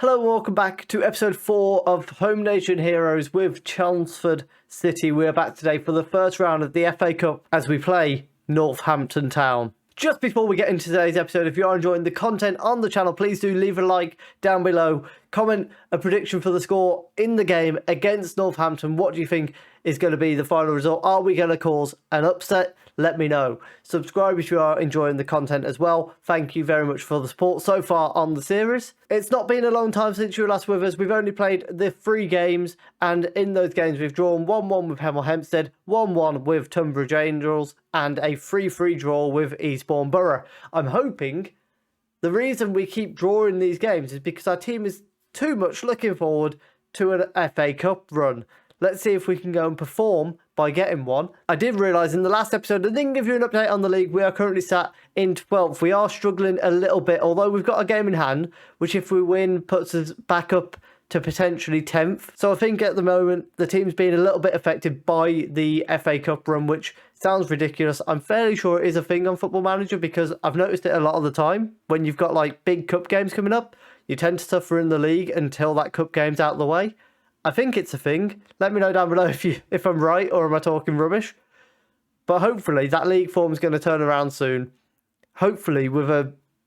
Hello and welcome back to episode 4 of Home Nation Heroes with Chelmsford City. We are back today for the first round of the FA Cup as we play Northampton Town. Just before we get into today's episode, if you are enjoying the content on the channel, please do leave a like down below. Comment a prediction for the score in the game against Northampton. What do you think is going to be the final result? Are we going to cause an upset? Let me know. Subscribe if you are enjoying the content as well. Thank you very much for the support so far on the series. It's not been a long time since you were last with us. We've only played the 3 games, and in those games we've drawn 1-1 with Hemel Hempstead, 1-1 with Tunbridge Angels, and a 3-3 draw with Eastbourne Borough. I'm hoping the reason we keep drawing these games is because our team is too much looking forward to an FA Cup run. Let's see if we can go and perform by getting one. I did realise in the last episode I didn't give you an update on the league. We are currently sat in 12th. We are struggling a little bit, although we've got a game in hand, which if we win puts us back up to potentially 10th. So I think at the moment the team's been a little bit affected by the FA Cup run, which sounds ridiculous. I'm fairly sure it is a thing on Football Manager because I've noticed it a lot of the time. When you've got like big cup games coming up, you tend to suffer in the league until that cup game's out of the way. I think it's a thing. Let me know down below if I'm right or am I talking rubbish. But hopefully that league form is going to turn around soon. Hopefully with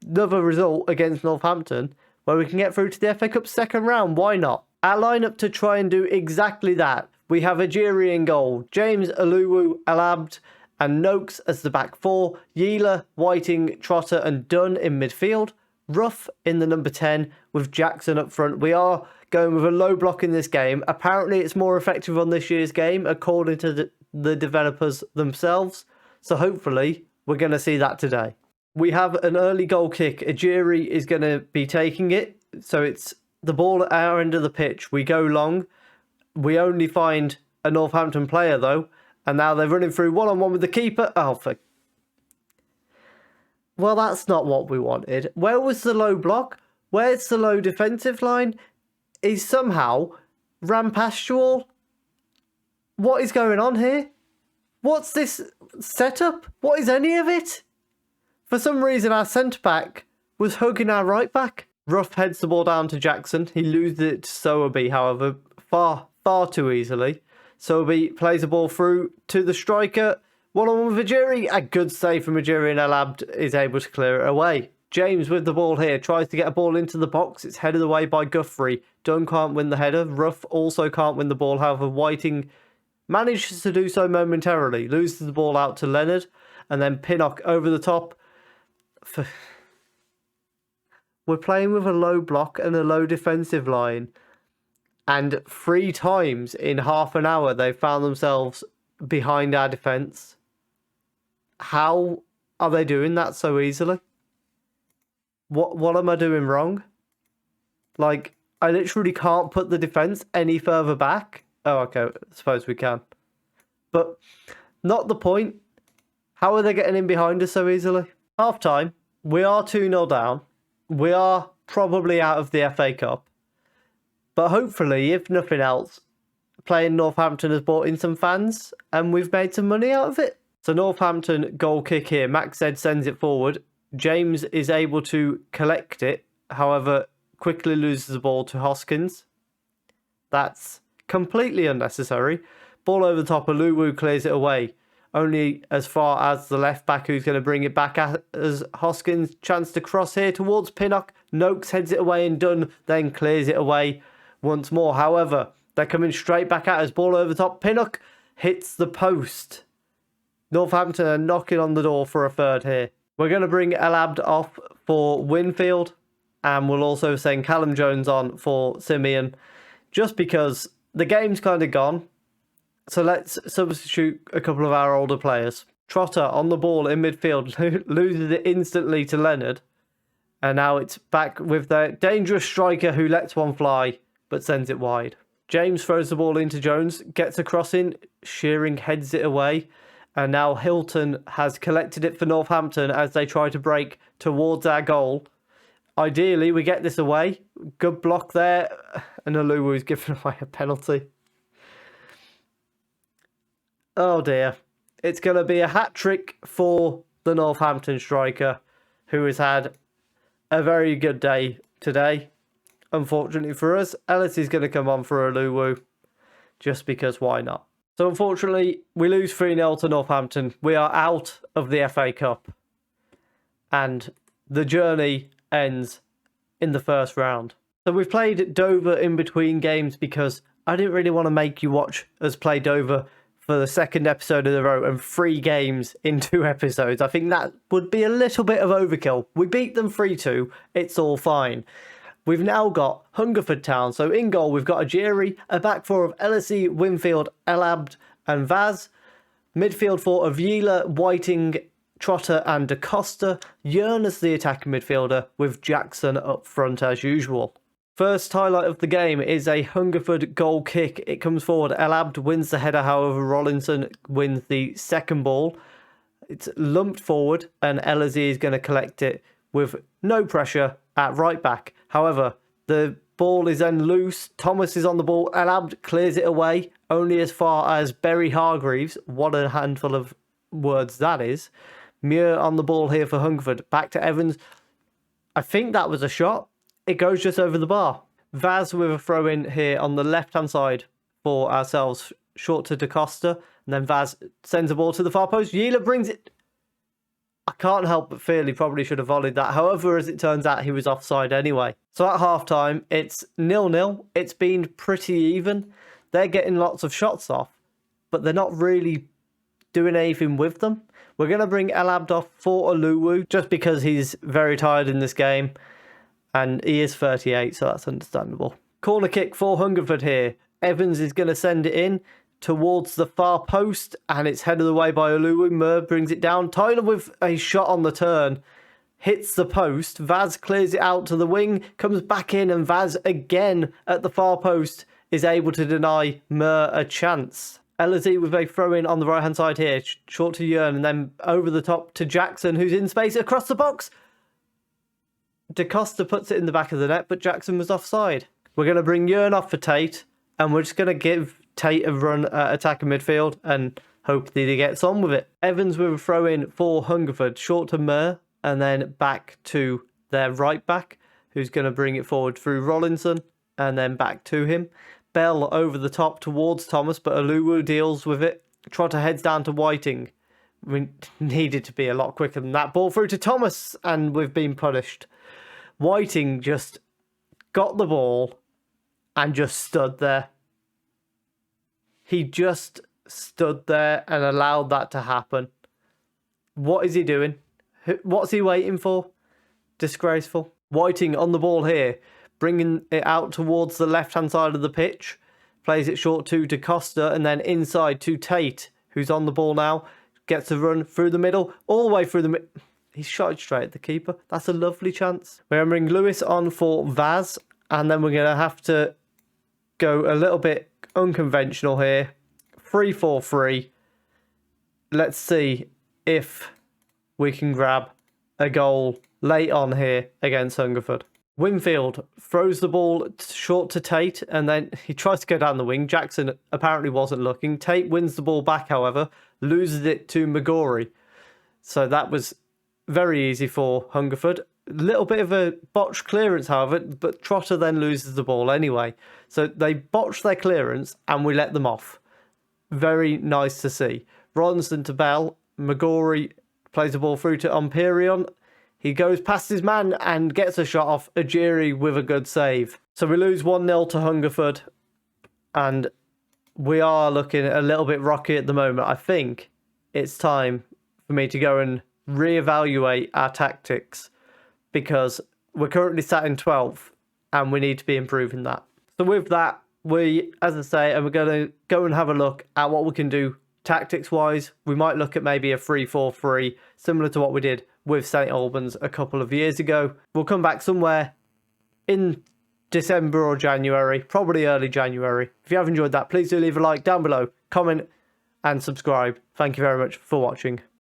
another result against Northampton where we can get through to the FA Cup second round. Why not? Our lineup to try and do exactly that. We have Ajiri in goal, James, Aluwu, Alabd and Noakes as the back 4, Yealer, Whiting, Trotter and Dunn in midfield, Ruff in the number 10 with Jackson up front. We are going with a low block in this game. Apparently it's more effective on this year's game according to the developers themselves. So hopefully we're going to see that today. We have an early goal kick. Ajiri is going to be taking it. So it's the ball at our end of the pitch. We go long. We only find a Northampton player though. And now they're running through one-on-one with the keeper. Well, that's not what we wanted. Where was the low block? Where's the low defensive line? He's somehow ran past you all. What is going on here? What's this setup? What is any of it? For some reason, our centre-back was hugging our right-back. Ruff heads the ball down to Jackson. He loses it to Sowerby, however, far too easily. Sowerby plays the ball through to the striker. One-on-one with Ajiri. A good save from Ajiri and Alabd is able to clear it away. James with the ball here tries to get a ball into the box. It's headed away by Guthrie. Dunn can't win the header. Ruff also can't win the ball. However, Whiting manages to do so momentarily. Loses the ball out to Leonard. And then Pinnock over the top. We're playing with a low block and a low defensive line. And 3 times in half an hour they've found themselves behind our defence. How are they doing that so easily? What am I doing wrong? Like, I literally can't put the defence any further back. Oh, okay, I suppose we can. But not the point. How are they getting in behind us so easily? Half time, we are 2-0 down. We are probably out of the FA Cup. But hopefully, if nothing else, playing Northampton has brought in some fans and we've made some money out of it. So Northampton goal kick here. Max Zed sends it forward. James is able to collect it. However, quickly loses the ball to Hoskins. That's completely unnecessary. Ball over the top. Aluwu clears it away. Only as far as the left back who's going to bring it back as Hoskins. Chance to cross here towards Pinnock. Noakes heads it away and Dunn then clears it away once more. However, they're coming straight back at us. Ball over the top. Pinnock hits the post. Northampton are knocking on the door for a third here. We're going to bring Alabd off for Winfield. And we'll also send Callum Jones on for Simeon. Just because the game's kind of gone. So let's substitute a couple of our older players. Trotter on the ball in midfield. Loses it instantly to Leonard. And now it's back with the dangerous striker who lets one fly. But sends it wide. James throws the ball into Jones. Gets a cross in. Shearing heads it away. And now Hilton has collected it for Northampton as they try to break towards our goal. Ideally, we get this away. Good block there. And Aluwu's given away a penalty. Oh dear. It's going to be a hat-trick for the Northampton striker, who has had a very good day today. unfortunately for us. Ellis is going to come on for a Luwu, just because why not? So unfortunately, we lose 3-0 to Northampton. We are out of the FA Cup. And the journey ends in the first round. So we've played Dover in between games because I didn't really want to make you watch us play Dover for the second episode in a row and 3 games in 2 episodes. I think that would be a little bit of overkill. We beat them 3-2. It's all fine. We've now got Hungerford Town. So in goal, we've got Ajiri, a back four of Ellisy, Winfield, Elabd and Vaz. Midfield four of Yeela, Whiting, Trotter and Da Costa. Yearn as the attacking midfielder with Jackson up front as usual. First highlight of the game is a Hungerford goal kick. It comes forward. Elabd wins the header, however Rollinson wins the second ball. It's lumped forward and Ellisy is going to collect it with no pressure at right back. However, the ball is then loose. Thomas is on the ball. Elabd clears it away only as far as Berry Hargreaves. What a handful of words that is. Muir on the ball here for Hungerford. Back to Evans. I think that was a shot. It goes just over the bar. Vaz with a throw in here on the left-hand side for ourselves. Short to Da Costa. And then Vaz sends the ball to the far post. Yeela brings it. I can't help but feel he probably should have volleyed that. However, as it turns out, he was offside anyway. So at half-time, it's 0-0. It's been pretty even. They're getting lots of shots off, but they're not really doing anything with them. We're going to bring Elabd off for Oluwu just because he's very tired in this game. And he is 38, so that's understandable. Corner kick for Hungerford here. Evans is going to send it in towards the far post, and it's headed away by Oluwu. Mur brings it down. Tyler with a shot on the turn. Hits the post. Vaz clears it out to the wing. Comes back in, and Vaz again at the far post is able to deny Mur a chance. Ellisy with a throw-in on the right-hand side here. Short to Yearn, and then over the top to Jackson, who's in space across the box. Da Costa puts it in the back of the net, but Jackson was offside. We're going to bring Yearn off for Tate, and we're just going to give Tate a run at attacking midfield and hope that he gets on with it. Evans with a throw-in for Hungerford, short to Mur, and then back to their right back, who's going to bring it forward through Rollinson, and then back to him. Bell over the top towards Thomas, but Oluwu deals with it. Trotter heads down to Whiting. We needed to be a lot quicker than that. Ball through to Thomas, and we've been punished. Whiting just got the ball and just stood there. He just stood there and allowed that to happen. What is he doing? What's he waiting for? Disgraceful. Whiting on the ball here, bringing it out towards the left-hand side of the pitch. Plays it short to Da Costa and then inside to Tate, who's on the ball now. Gets a run through the middle, all the way through the middle. He shot it straight at the keeper. That's a lovely chance. We're going to bring Lewis on for Vaz. And then we're going to have to go a little bit unconventional here. 3-4-3. Let's see if we can grab a goal late on here against Hungerford. Winfield throws the ball short to Tate. And then he tries to go down the wing. Jackson apparently wasn't looking. Tate wins the ball back, however. Loses it to Magori. So that was very easy for Hungerford. A little bit of a botched clearance, however, but Trotter then loses the ball anyway. So they botched their clearance and we let them off. Very nice to see. Ronson to Bell. Magori plays the ball through to Empyrean. He goes past his man and gets a shot off. Ajiri with a good save. So we lose 1-0 to Hungerford. And we are looking a little bit rocky at the moment. I think it's time for me to go and reevaluate our tactics because we're currently sat in 12th and we need to be improving that. So with that, we, as I say, and we're going to go and have a look at what we can do tactics wise. We might look at maybe a 3-4-3 similar to what we did with St Albans a couple of years ago. We'll come back somewhere in December or January, probably early January. If you have enjoyed that, please do leave a like down below, comment and subscribe. Thank you very much for watching.